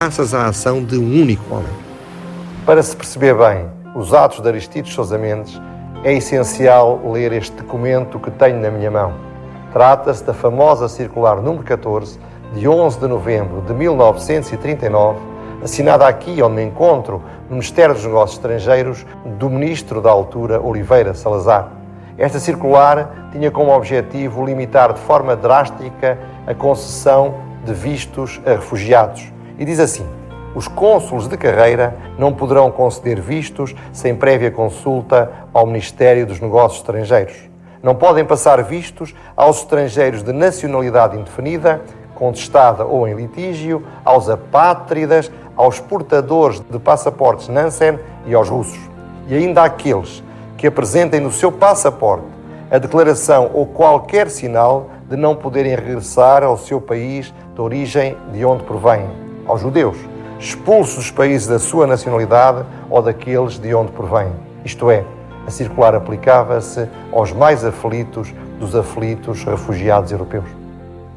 graças à ação de um único homem. Para se perceber bem os atos de Aristides Sousa Mendes, é essencial ler este documento que tenho na minha mão. Trata-se da famosa circular número 14, de 11 de novembro de 1939, assinada aqui onde me encontro, no Ministério dos Negócios Estrangeiros, do Ministro da altura, Oliveira Salazar. Esta circular tinha como objetivo limitar de forma drástica a concessão de vistos a refugiados. E diz assim: os cônsules de carreira não poderão conceder vistos sem prévia consulta ao Ministério dos Negócios Estrangeiros. Não podem passar vistos aos estrangeiros de nacionalidade indefinida, contestada ou em litígio, aos apátridas, aos portadores de passaportes Nansen e aos russos. E ainda àqueles que apresentem no seu passaporte a declaração ou qualquer sinal de não poderem regressar ao seu país de origem de onde provêm. Aos judeus, expulsos dos países da sua nacionalidade ou daqueles de onde provêm. Isto é, a circular aplicava-se aos mais aflitos dos aflitos refugiados europeus.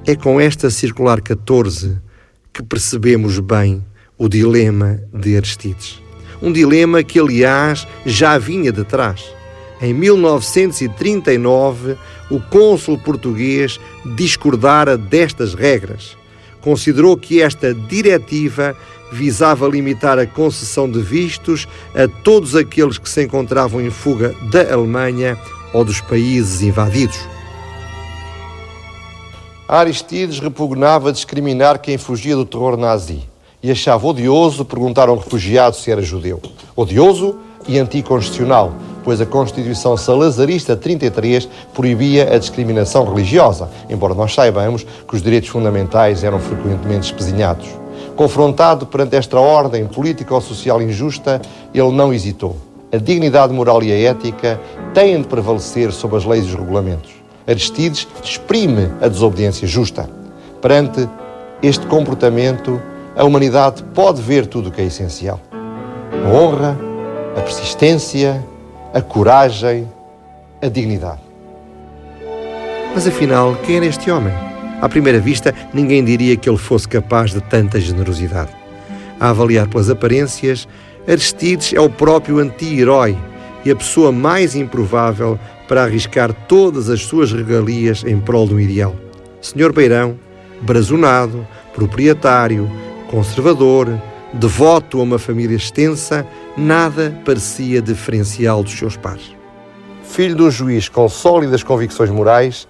É com esta circular 14 que percebemos bem o dilema de Aristides. Um dilema que, aliás, já vinha de trás. Em 1939, o cônsul português discordara destas regras. Considerou que esta diretiva visava limitar a concessão de vistos a todos aqueles que se encontravam em fuga da Alemanha ou dos países invadidos. Aristides repugnava discriminar quem fugia do terror nazi e achava odioso perguntar a um refugiado se era judeu. Odioso e anticonstitucional, pois a Constituição Salazarista 33 proibia a discriminação religiosa, embora nós saibamos que os direitos fundamentais eram frequentemente espezinhados. Confrontado perante esta ordem político-social injusta, ele não hesitou. A dignidade moral e a ética têm de prevalecer sobre as leis e os regulamentos. Aristides exprime a desobediência justa. Perante este comportamento, a humanidade pode ver tudo o que é essencial. A honra, a persistência, a coragem, a dignidade. Mas afinal, quem era este homem? À primeira vista, ninguém diria que ele fosse capaz de tanta generosidade. A avaliar pelas aparências, Aristides é o próprio anti-herói e a pessoa mais improvável para arriscar todas as suas regalias em prol de um ideal. Senhor beirão, brazonado, proprietário, conservador, devoto a uma família extensa, nada parecia diferenciá-lo dos seus pares. Filho de um juiz com sólidas convicções morais,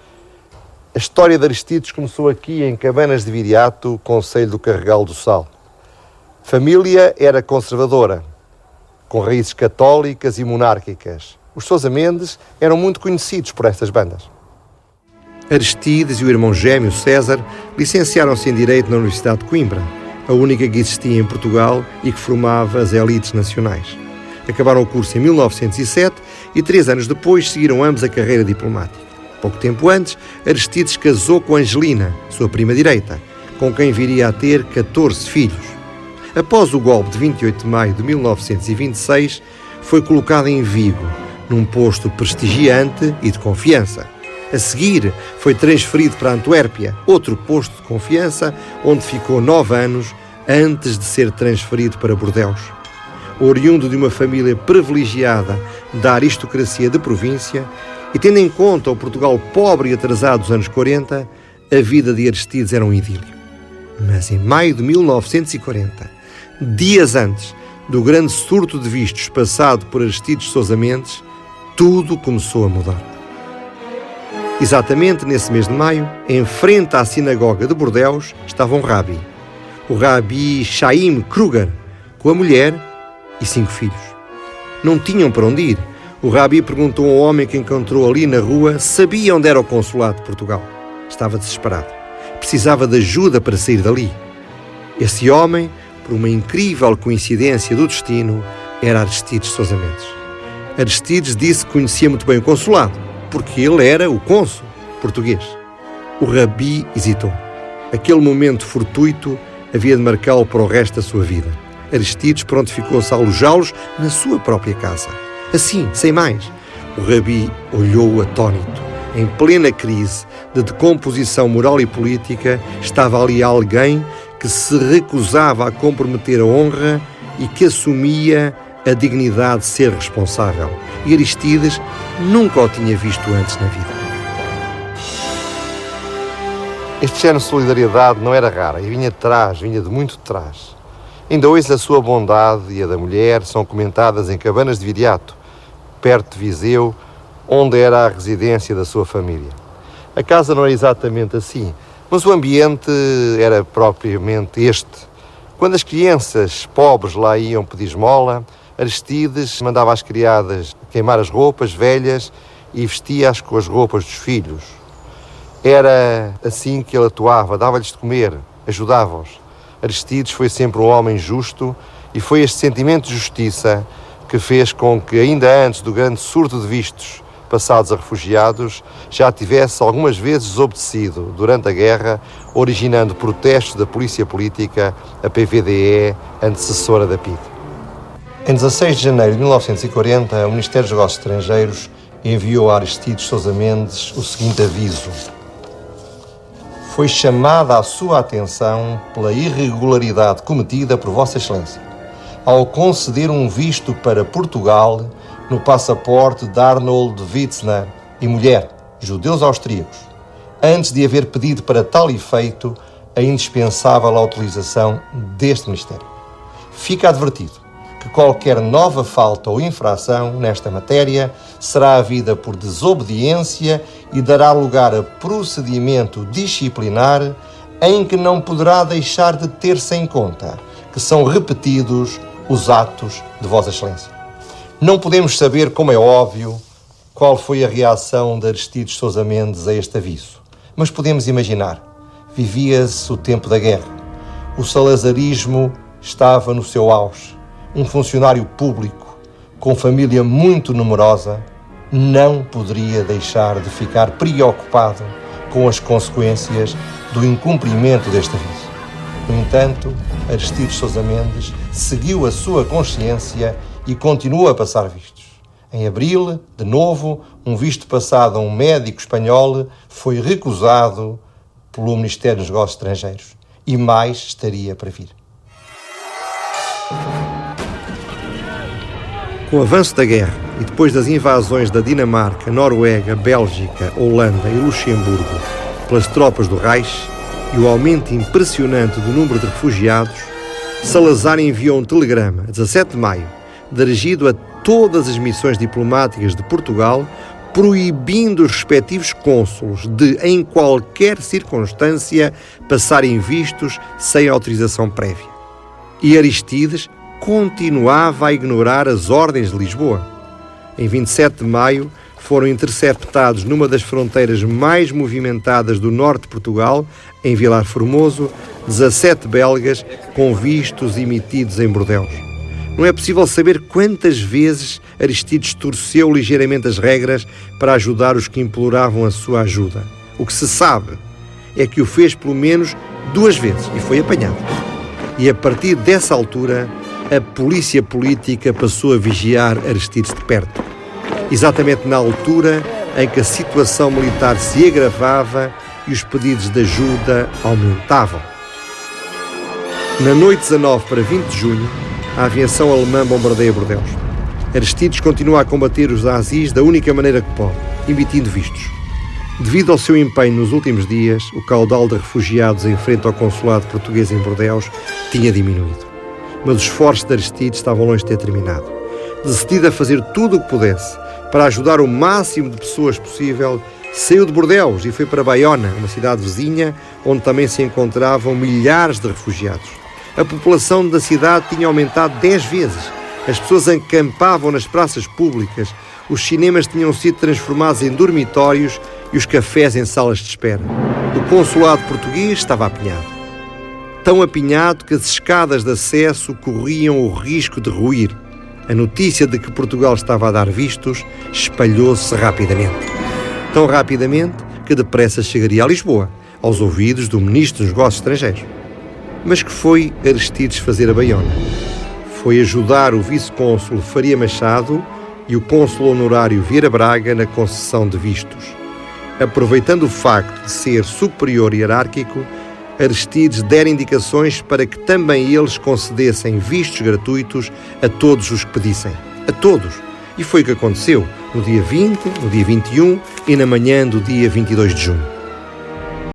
a história de Aristides começou aqui em Cabanas de Viriato, concelho do Carregal do Sal. Família era conservadora, com raízes católicas e monárquicas. Os Sousa Mendes eram muito conhecidos por estas bandas. Aristides e o irmão gêmeo César licenciaram-se em Direito na Universidade de Coimbra, a única que existia em Portugal e que formava as elites nacionais. Acabaram o curso em 1907 e 3 anos depois seguiram ambos a carreira diplomática. Pouco tempo antes, Aristides casou com Angelina, sua prima direita, com quem viria a ter 14 filhos. Após o golpe de 28 de maio de 1926, foi colocado em Vigo, num posto prestigiante e de confiança. A seguir, foi transferido para Antuérpia, outro posto de confiança, onde ficou 9 anos antes de ser transferido para Bordeus. Oriundo de uma família privilegiada da aristocracia de província, e tendo em conta o Portugal pobre e atrasado dos anos 40, a vida de Aristides era um idílio. Mas em maio de 1940, dias antes do grande surto de vistos passado por Aristides Sousa Mendes, tudo começou a mudar. Exatamente nesse mês de maio, em frente à sinagoga de Bordeus, estava um rabi, o rabi Chaim Kruger, com a mulher e 5 filhos. Não tinham para onde ir. O rabi perguntou a um homem que encontrou ali na rua se sabia onde era o consulado de Portugal. Estava desesperado. Precisava de ajuda para sair dali. Esse homem, por uma incrível coincidência do destino, era Aristides Sousa Mendes. Aristides disse que conhecia muito bem o consulado, porque ele era o cônsul português. O rabi hesitou. Aquele momento fortuito havia de marcá-lo para o resto da sua vida. Aristides prontificou-se a alojá-los na sua própria casa. Assim, sem mais, o rabi olhou-o atónito. Em plena crise de decomposição moral e política, estava ali alguém que se recusava a comprometer a honra e que assumia a dignidade de ser responsável. E Aristides nunca o tinha visto antes na vida. Este género de solidariedade não era rara e vinha de muito de trás. Ainda hoje a sua bondade e a da mulher são comentadas em cabanas de Viriato, perto de Viseu, onde era a residência da sua família. A casa não era exatamente assim, mas o ambiente era propriamente este. Quando as crianças pobres lá iam pedir esmola, Aristides mandava as criadas queimar as roupas velhas e vestia-as com as roupas dos filhos. Era assim que ele atuava, dava-lhes de comer, ajudava-os. Aristides foi sempre um homem justo e foi este sentimento de justiça que fez com que, ainda antes do grande surto de vistos passados a refugiados, já tivesse algumas vezes desobedecido durante a guerra, originando protestos da polícia política, a PVDE, antecessora da PIDE. Em 16 de janeiro de 1940, o Ministério dos Negócios Estrangeiros enviou a Aristides Sousa Mendes o seguinte aviso: foi chamada a sua atenção pela irregularidade cometida por Vossa Excelência ao conceder um visto para Portugal no passaporte de Arnold Witzner e mulher, judeus austríacos, antes de haver pedido para tal efeito a indispensável autorização deste Ministério. Fica advertido que qualquer nova falta ou infração nesta matéria será havida por desobediência e dará lugar a procedimento disciplinar em que não poderá deixar de ter-se em conta que são repetidos os atos de Vossa Excelência. Não podemos saber, como é óbvio, qual foi a reação de Aristides Sousa Mendes a este aviso, mas podemos imaginar. Vivia-se o tempo da guerra. O salazarismo estava no seu auge. Um funcionário público, com família muito numerosa, não poderia deixar de ficar preocupado com as consequências do incumprimento deste aviso. No entanto, Aristides Sousa Mendes seguiu a sua consciência e continuou a passar vistos. Em abril, de novo, um visto passado a um médico espanhol foi recusado pelo Ministério dos Negócios Estrangeiros e mais estaria para vir. Com o avanço da guerra e depois das invasões da Dinamarca, Noruega, Bélgica, Holanda e Luxemburgo pelas tropas do Reich e o aumento impressionante do número de refugiados, Salazar enviou um telegrama, 17 de maio, dirigido a todas as missões diplomáticas de Portugal, proibindo os respectivos cônsulos de, em qualquer circunstância, passarem vistos sem autorização prévia. E Aristides continuava a ignorar as ordens de Lisboa. Em 27 de maio, foram interceptados numa das fronteiras mais movimentadas do norte de Portugal, em Vilar Formoso, 17 belgas com vistos emitidos em Bordeaux. Não é possível saber quantas vezes Aristides torceu ligeiramente as regras para ajudar os que imploravam a sua ajuda. O que se sabe é que o fez pelo menos 2 vezes e foi apanhado. E a partir dessa altura, a polícia política passou a vigiar Aristides de perto. Exatamente na altura em que a situação militar se agravava e os pedidos de ajuda aumentavam. Na noite 19 para 20 de junho, a aviação alemã bombardeia Bordeaux. Aristides continua a combater os nazis da única maneira que pode, emitindo vistos. Devido ao seu empenho nos últimos dias, o caudal de refugiados em frente ao consulado português em Bordeaux tinha diminuído. Mas os esforços de Aristides estavam longe de ter terminado. Decidido a fazer tudo o que pudesse para ajudar o máximo de pessoas possível, saiu de Bordeaux e foi para Baiona, uma cidade vizinha, onde também se encontravam milhares de refugiados. A população da cidade tinha aumentado 10 vezes. As pessoas acampavam nas praças públicas, os cinemas tinham sido transformados em dormitórios e os cafés em salas de espera. O consulado português estava apinhado. Tão apinhado que as escadas de acesso corriam o risco de ruir. A notícia de que Portugal estava a dar vistos espalhou-se rapidamente. Tão rapidamente que depressa chegaria a Lisboa, aos ouvidos do Ministro dos Negócios Estrangeiros. Mas que foi Aristides fazer a Baiona? Foi ajudar o vice-cônsul Faria Machado e o cônsul honorário Vieira Braga na concessão de vistos. Aproveitando o facto de ser superior hierárquico, Aristides dera indicações para que também eles concedessem vistos gratuitos a todos os que pedissem. A todos. E foi o que aconteceu no dia 20, no dia 21 e na manhã do dia 22 de junho.